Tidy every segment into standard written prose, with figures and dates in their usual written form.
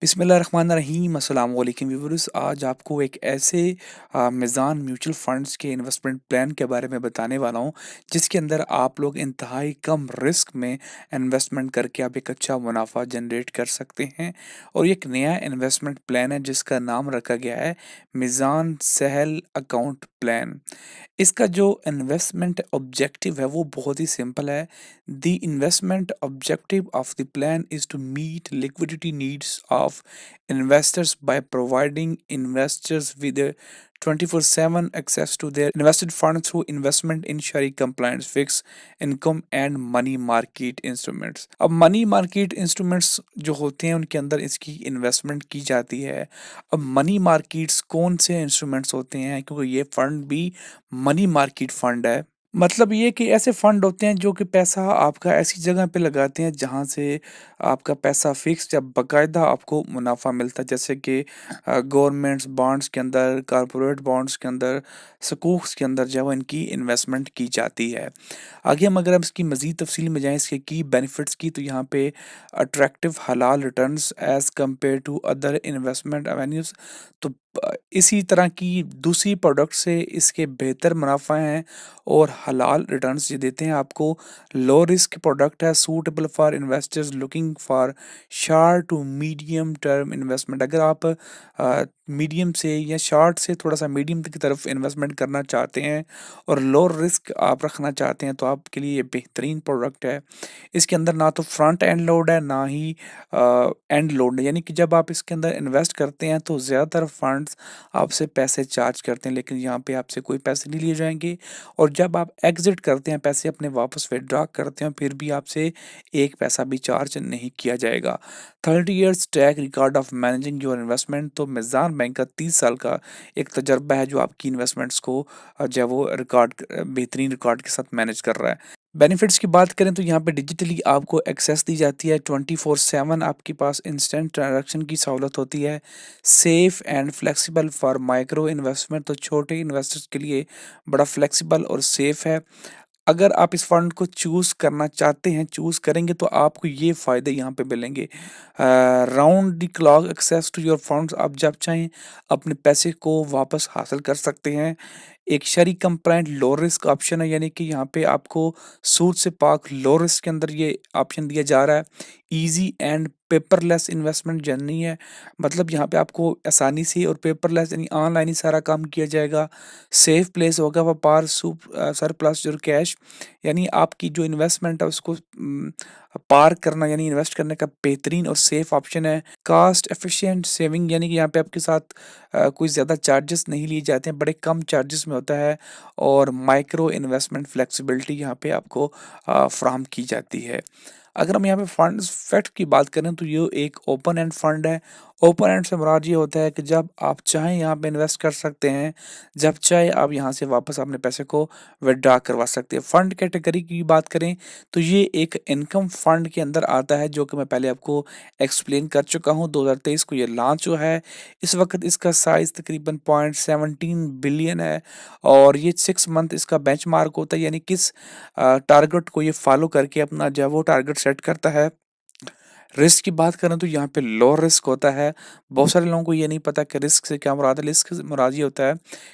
बिस्मिल्लाहिर्रहमानिर्रहीम अस्सलाम वालेकुम व्यूअर्स। आज आपको एक ऐसे मीज़ान म्यूचुअल फंड्स के इन्वेस्टमेंट प्लान के बारे में बताने वाला हूँ, जिसके अंदर आप लोग इंतहाई कम रिस्क में इन्वेस्टमेंट करके आप एक अच्छा मुनाफा जनरेट कर सकते हैं। और ये एक नया इन्वेस्टमेंट प्लान है जिसका नाम रखा गया है मीज़ान सहल अकाउंट प्लान। इसका जो इन्वेस्टमेंट ऑब्जेक्टिव है वो बहुत ही सिंपल है। The investment objective of the plan is to meet liquidity needs of investors by providing investors with a 24/7 access to their invested funds through investment in Sharia compliance, fixed income and money market instruments। अब money market instruments जो होते हैं उनके अंदर इसकी investment की जाती है। अब मनी मार्केट्स कौन से इंस्ट्रूमेंट्स होते हैं, क्योंकि ये फंड भी मनी मार्केट फंड है। मतलब ये कि ऐसे फंड होते हैं जो कि पैसा आपका ऐसी जगह पे लगाते हैं जहाँ से आपका पैसा फिक्स या बाकायदा आपको मुनाफा मिलता है, जैसे कि गवर्नमेंट्स बॉन्ड्स के अंदर, कॉरपोरेट बॉन्ड्स के अंदर, सकूक्स के अंदर जो है इनकी इन्वेस्टमेंट की जाती है। आगे हम अगर इसकी मज़ीद तफसील में जाएँ इसके की बेनिफिट्स की, तो यहाँ पे अट्रैक्टिव हलाल returns as compared to other investment avenues. तो इसी तरह की दूसरी प्रोडक्ट से इसके बेहतर मुनाफा हैं और हलाल रिटर्न्स ये देते हैं आपको। लो रिस्क प्रोडक्ट है, suitable for investors looking for short to medium term investment. अगर आप मीडियम से या शॉर्ट से थोड़ा सा मीडियम की तरफ इन्वेस्टमेंट करना चाहते हैं और लो रिस्क आप रखना चाहते हैं, तो आपके लिए ये बेहतरीन प्रोडक्ट है। इसके अंदर ना तो फ्रंट एंड लोड है, ना ही एंड लोड है, यानी कि जब आप इसके अंदर इन्वेस्ट करते हैं तो ज़्यादातर फंड्स आपसे पैसे चार्ज करते हैं, लेकिन यहाँ पे आपसे कोई पैसे नहीं लिए जाएंगे। और जब आप एग्ज़िट करते हैं, पैसे अपने वापस विथड्रॉ करते हैं, फिर भी आपसे एक पैसा भी चार्ज नहीं किया जाएगा। 30 years track record of managing your investment. तो मीज़ान बैंक का 30 साल का एक तजर्बा है जो आपकी इन्वेस्टमेंट्स को जो है वो बेहतरीन रिकॉर्ड के साथ मैनेज कर रहा है। बेनिफिट्स की बात करें तो यहाँ पे डिजिटली आपको एक्सेस दी जाती है, 24/7 आपके पास इंस्टेंट ट्रांजैक्शन की सहूलत होती है। Safe and flexible for micro investment, तो छोटे इन्वेस्टर्स के लिए बड़ा फ्लेक्सिबल और सेफ है। अगर आप इस फंड को चूज़ करना चाहते हैं, चूज़ करेंगे, तो आपको ये फ़ायदे यहाँ पे मिलेंगे। Round the clock access to your funds, आप जब चाहें अपने पैसे को वापस हासिल कर सकते हैं। एक शरी कंप्लाइंट लो रिस्क ऑप्शन है, यानी कि यहाँ पे आपको सूद से पाक लो रिस्क के अंदर ये ऑप्शन दिया जा रहा है। Easy and paperless investment journey है, मतलब यहाँ पे आपको आसानी से और पेपरलेस यानी ऑनलाइन ही सारा काम किया जाएगा। सेफ प्लेस होगा वह पार सरप्लस योर कैश, यानी आपकी जो इन्वेस्टमेंट है उसको पार करना यानी इन्वेस्ट करने का बेहतरीन और सेफ ऑप्शन है। कास्ट एफिशिएंट सेविंग, यानी कि यहाँ पे आपके साथ कोई ज़्यादा चार्जेस नहीं लिए जाते हैं, बड़े कम चार्जेस में होता है। और माइक्रो इन्वेस्टमेंट फ्लेक्सिबिलिटी यहाँ पे आपको फ्राहम की जाती है। अगर हम यहाँ पे फंड्स फैक्ट की बात करें तो ये एक ओपन एंड फंड है। ओपन एंड से मुराद ये होता है कि जब आप चाहें यहाँ पे इन्वेस्ट कर सकते हैं, जब चाहे आप यहाँ से वापस अपने पैसे को विथड्रॉ करवा सकते हैं। फंड कैटेगरी की बात करें तो ये एक इनकम फंड के अंदर आता है, जो कि मैं पहले आपको एक्सप्लेन कर चुका हूँ। 2023 को ये लॉन्च हुआ है। इस वक्त इसका साइज़ तकरीबन 0.17 बिलियन है और ये 6 मंथ इसका बेंचमार्क होता है, यानी किस टारगेट को ये फॉलो करके अपना जो है वो टारगेट सेट करता है। रिस्क की बात करें तो यहाँ पे लो रिस्क होता है। बहुत सारे लोगों को ये नहीं पता कि रिस्क से क्या मुराद है। रिस्क से मुराद ये होता है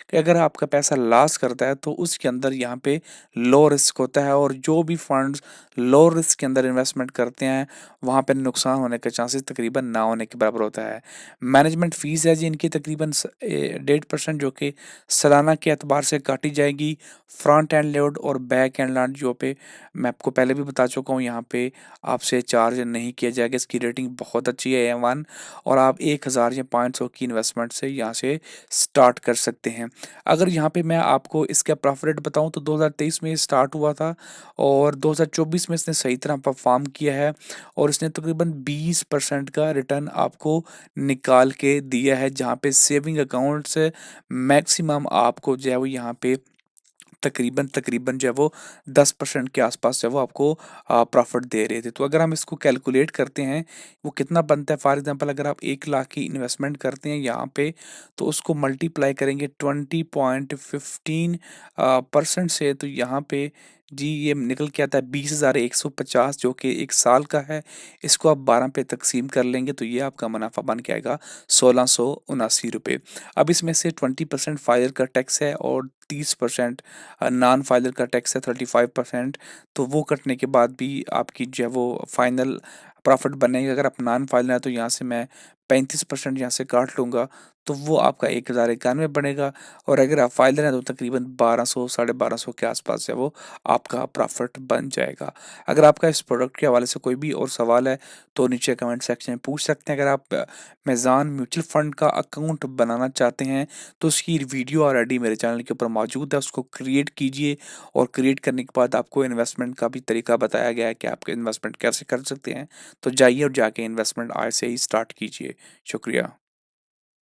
कि अगर आपका पैसा लॉस करता है तो उसके अंदर यहाँ पे लो रिस्क होता है, और जो भी फंड्स लो रिस्क के अंदर इन्वेस्टमेंट करते हैं वहाँ पे नुकसान होने के चांसेस तकरीबन ना होने के बराबर होता है। मैनेजमेंट फ़ीस है जी इनकी तकरीबन 1.5% जो कि सालाना के एतबार से काटी जाएगी। फ्रंट एंड लोड और बैक एंड लोड जो पे मैं आपको पहले भी बता चुका हूँ, यहाँ पे आपसे चार्ज नहीं किया जाएगा। इसकी रेटिंग बहुत अच्छी है A1, और आप 1000 या 500 की इन्वेस्टमेंट से यहाँ से स्टार्ट कर सकते हैं। अगर यहाँ पे मैं आपको इसका प्रॉफिट रेट बताऊँ तो 2023 में स्टार्ट हुआ था और 2024 में इसने सही तरह परफॉर्म किया है, और इसने तकरीबन 20% का रिटर्न आपको निकाल के दिया है, जहाँ पे सेविंग अकाउंट से मैक्सिमम आपको जो है वो यहाँ पे तकरीबन तकरीबन जो है वो 10% के आसपास जो है वो आपको प्रॉफिट दे रहे थे। तो अगर हम इसको कैलकुलेट करते हैं वो कितना बनता है, फॉर एग्जांपल अगर आप 1 लाख की इन्वेस्टमेंट करते हैं यहाँ पे, तो उसको मल्टीप्लाई करेंगे 20.15% से, तो यहाँ पे जी, ये निकल के आता है 20,150 जो कि 1 साल का है। इसको आप 12 पे तक़सीम कर लेंगे तो ये आपका मुनाफ़ा बन के आएगा ₹1679। अब इसमें से 20% फाइलर का टैक्स है और 30% नॉन फाइलर का टैक्स है 35%। तो वो कटने के बाद भी आपकी जो है वो फाइनल प्रॉफ़िट बनेगा। अगर आप नॉन फाइलर हैं तो यहाँ से मैं 35% यहाँ से काट लूँगा, तो वो आपका 1091 बनेगा। और अगर आप फाइलर हैं तो तकरीबन 1200 साढ़े 1200 के आस-पास जो है वो आपका प्रॉफ़िट बन जाएगा। अगर आपका इस प्रोडक्ट के हवाले से कोई भी और सवाल है तो नीचे कमेंट सेक्शन में पूछ सकते हैं। अगर आप मेज़ान म्यूचुअल फ़ंड का अकाउंट बनाना चाहते हैं तो उसकी वीडियो ऑलरेडी मेरे चैनल के ऊपर मौजूद है, उसको क्रिएट कीजिए और क्रिएट करने के बाद आपको इन्वेस्टमेंट का भी तरीका बताया गया है कि आप इन्वेस्टमेंट कैसे कर सकते हैं। तो जाइए और जाके इन्वेस्टमेंट आज से ही स्टार्ट कीजिए। शुक्रिया।